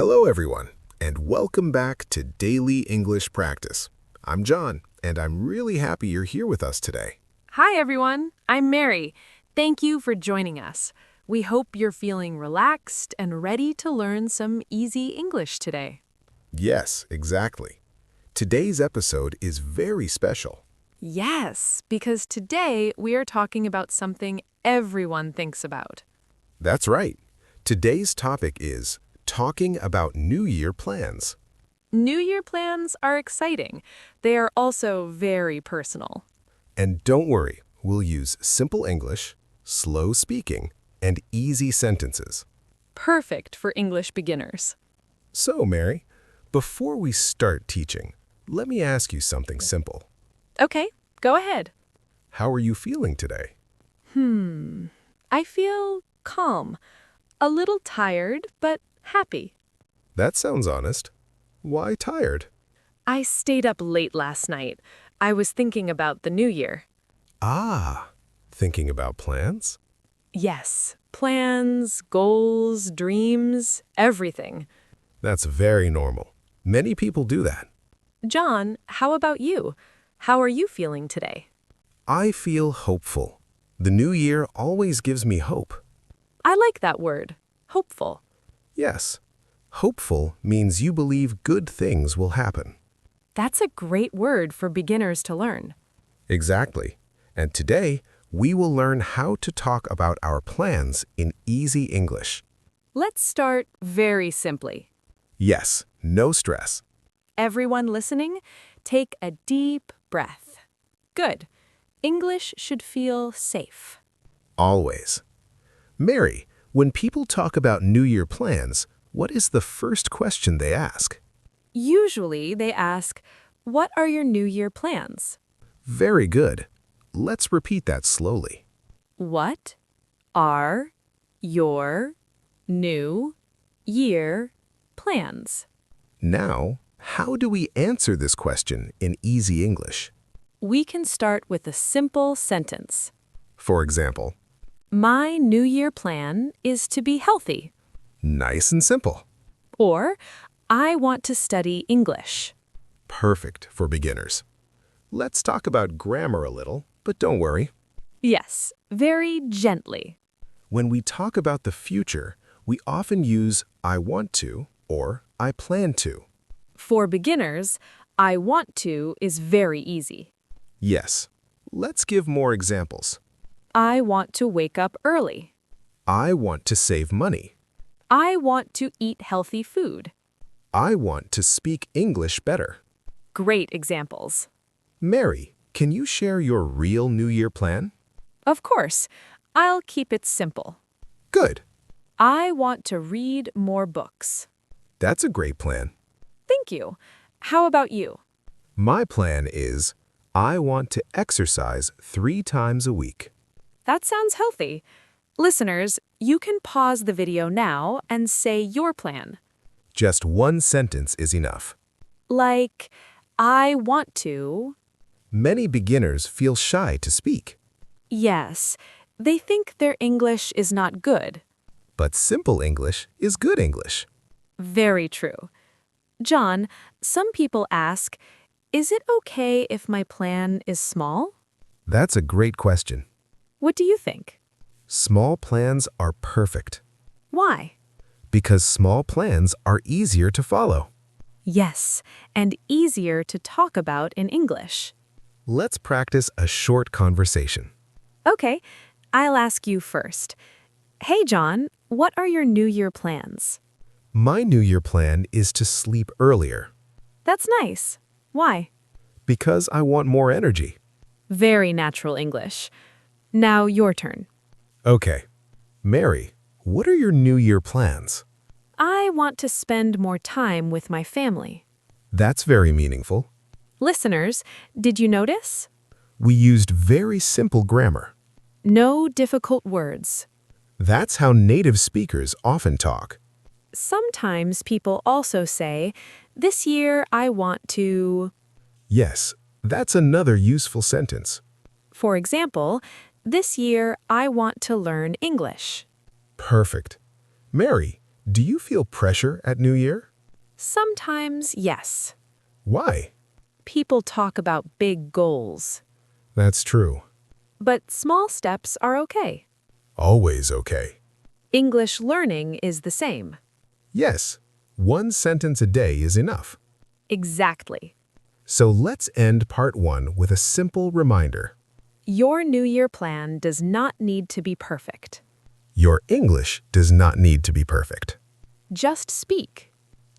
Hello, everyone, and welcome back to Daily English Practice. I'm John, and I'm really happy you're here with us today. Hi, everyone. I'm Mary. Thank you for joining us. We hope you're feeling relaxed and ready to learn some easy English today. Yes, exactly. Today's episode is very special. Yes, because today we are talking about something everyone thinks about. That's right. Today's topic is talking about New Year plans. New Year plans are exciting. They are also very personal. And don't worry, we'll use simple English, slow speaking, and easy sentences. Perfect for English beginners. So, Mary, before we start teaching, let me ask you something simple. Okay, go ahead. How are you feeling today? I feel calm, a little tired, but happy. That sounds honest. Why tired? I stayed up late last night. I was thinking about the new year. Ah, thinking about plans? Yes, plans, goals, dreams, everything. That's very normal. Many people do that. John, how about you? How are you feeling today? I feel hopeful. The new year always gives me hope. I like that word, hopeful. Yes, hopeful means you believe good things will happen. That's a great word for beginners to learn. Exactly. And today, we will learn how to talk about our plans in easy English. Let's start very simply. Yes, no stress. Everyone listening, take a deep breath. Good. English should feel safe. Always. Mary, when people talk about New Year plans, what is the first question they ask? Usually they ask, what are your New Year plans? Very good. Let's repeat that slowly. What are your New Year plans? Now, how do we answer this question in easy English? We can start with a simple sentence. For example, My New Year plan is to be healthy. nice and simple. Or, I want to study English. Perfect for beginners. Let's talk about grammar a little, but don't worry. Yes, very gently. When we talk about the future, we often use I want to or I plan to. For beginners, I want to is very easy. Yes. Let's give more examples. I want to wake up early. I want to save money. I want to eat healthy food. I want to speak English better. Great examples. Mary, can you share your real New Year plan? Of course, I'll keep it simple. Good. I want to read more books. That's a great plan. Thank you. How about you? My plan is I want to exercise 3 times a week. That sounds healthy. Listeners, you can pause the video now and say your plan. Just one sentence is enough. Like, I want to. Many beginners feel shy to speak, Yes, they think their English is not good. but simple English is good English. Very true. John, some people ask, is it okay if my plan is small? That's a great question. What do you think? Small plans are perfect Why? because small plans are easier to follow. Yes, and easier to talk about in English. Let's practice a short conversation. Okay, I'll ask you first. Hey, John, what are your New Year plans? My New Year plan is to sleep earlier That's nice. Why? because I want more energy. Very natural English. Now your turn. Okay. Mary, what are your New Year plans? I want to spend more time with my family. That's very meaningful. Listeners, did you notice? We used very simple grammar. No difficult words. That's how native speakers often talk. Sometimes people also say, this year I want to. Yes, that's another useful sentence. For example, this year I want to learn English. Perfect. Mary, Do you feel pressure at New Year? Sometimes, yes. Why? People talk about big goals. That's true. But small steps are okay. Always okay. English learning is the same. Yes, one sentence a day is enough. Exactly. So let's end part 1 with a simple reminder. Your New Year plan does not need to be perfect. Your English does not need to be perfect. Just speak.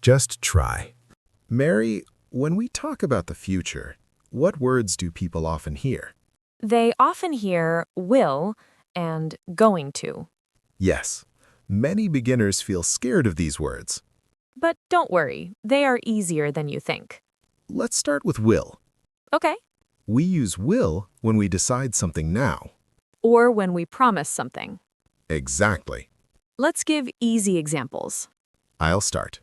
Just try. Mary, when we talk about the future, what words do people often hear? They often hear will and going to. Yes, many beginners feel scared of these words. But don't worry, they are easier than you think. Let's start with will. Okay. We use will when we decide something now. Or when we promise something. Exactly. Let's give easy examples. I'll start.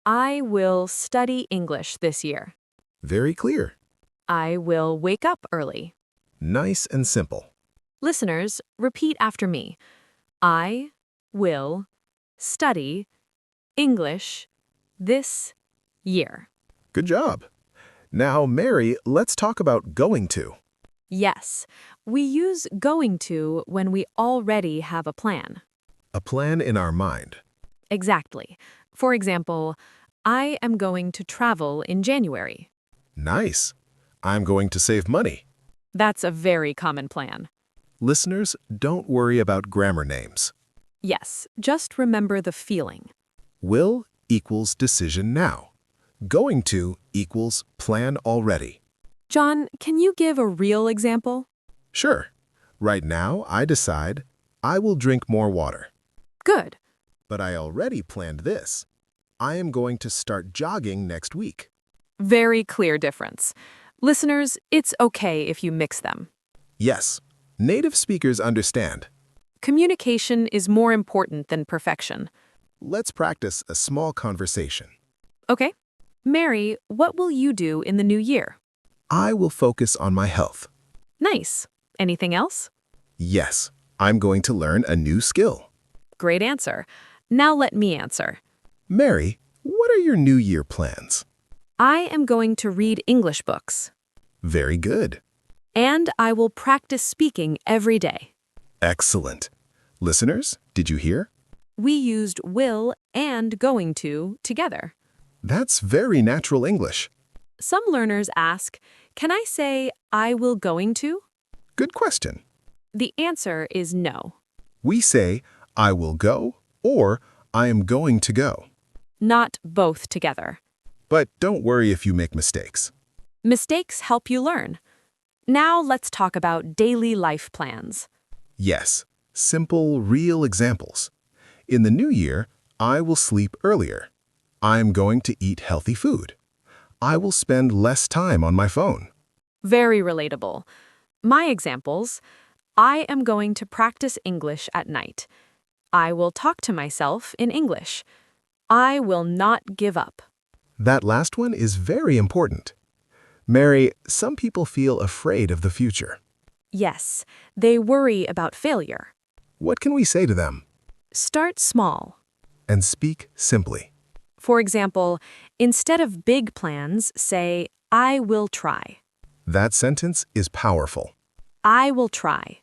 I will study English this year. Very clear. I will wake up early. Nice and simple. Listeners, repeat after me. I will study English this year. Good job. Now, Mary, let's talk about going to. Yes, we use going to when we already have a plan. A plan in our mind. Exactly. For example, I am going to travel in January. Nice. I'm going to save money. That's a very common plan. Listeners, don't worry about grammar names. Yes, just remember the feeling. Will equals decision now. Going to equals plan already. John, can you give a real example? Sure. Right now, I decide I will drink more water. Good. But I already planned this. I am going to start jogging next week. Very clear difference. Listeners, it's okay if you mix them. Yes, native speakers understand. Communication is more important than perfection. Let's practice a small conversation. Okay. Mary, what will you do in the new year? I will focus on my health. Nice. Anything else? Yes, I'm going to learn a new skill. Great answer. Now let me answer. Mary, what are your New Year plans? I am going to read English books. Very good. And I will practice speaking every day. Excellent. Listeners, did you hear? We used will and going to together. That's very natural English. Some learners ask, can I say I will going to? Good question. The answer is no. We say, I will go or I am going to go. Not both together. But don't worry if you make mistakes. Mistakes help you learn. Now let's talk about daily life plans. Yes, simple, real examples. In the new year, I will sleep earlier. I am going to eat healthy food. I will spend less time on my phone. Very relatable. My examples: I am going to practice English at night. I will talk to myself in English. I will not give up. That last one is very important. Mary, some people feel afraid of the future. Yes, they worry about failure. What can we say to them? Start small. And speak simply. For example, instead of big plans, say, I will try. That sentence is powerful. I will try.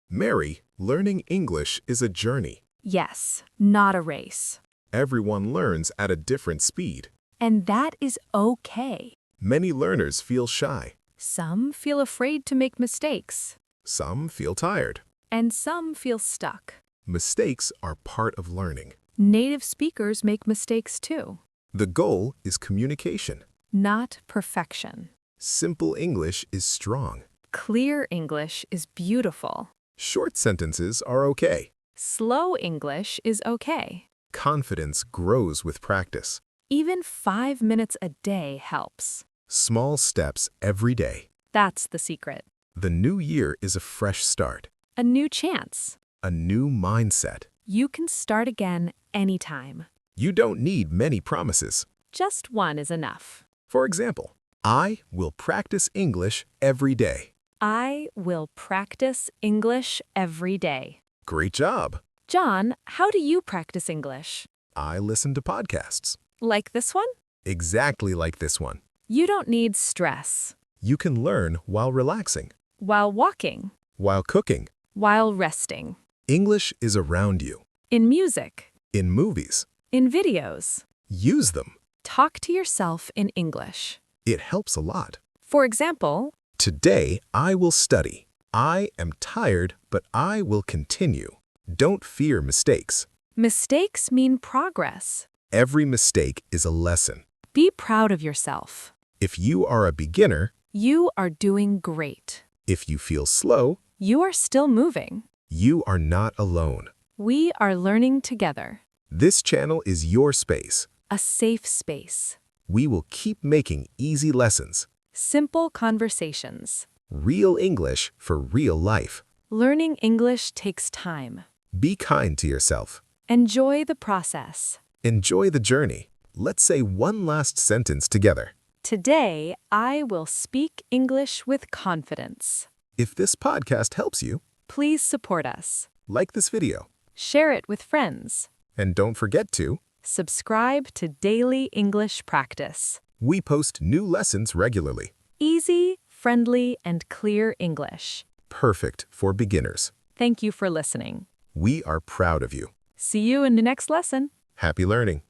Mary, learning English is a journey. Yes, not a race. Everyone learns at a different speed. And that is okay. Many learners feel shy. Some feel afraid to make mistakes. Some feel tired. And some feel stuck. Mistakes are part of learning. Native speakers make mistakes too. The goal is communication. Not perfection. Simple English is strong. Clear English is beautiful. Short sentences are okay. Slow English is okay. Confidence grows with practice. Even 5 minutes a day helps. Small steps every day. That's the secret. The new year is a fresh start. A new chance. A new mindset. You can start again anytime. You don't need many promises. Just one is enough. For example, I will practice English every day. I will practice English every day. Great job! John, how do you practice English? I listen to podcasts. Like this one? Exactly like this one. You don't need stress. You can learn while relaxing, While walking. while cooking. While resting. English is around you. In music. In movies. In videos. Use them. Talk to yourself in English. It helps a lot. For example, Today, I will study. I am tired, but I will continue. Don't fear mistakes. mistakes mean progress. Every mistake is a lesson. Be proud of yourself. If you are a beginner, You are doing great. if you feel slow, You are still moving. you are not alone. We are learning together. This channel is your space. A safe space. We will keep making easy lessons. Simple conversations. Real English for real life. Learning English takes time. Be kind to yourself. Enjoy the process. Enjoy the journey. Let's say one last sentence together. Today, I will speak English with confidence. If this podcast helps you, Please support us. like this video. Share it with friends. And don't forget to, Subscribe to Daily English Practice. we post new lessons regularly. Easy, friendly, and clear English. Perfect for beginners. Thank you for listening. We are proud of you. See you in the next lesson. Happy learning.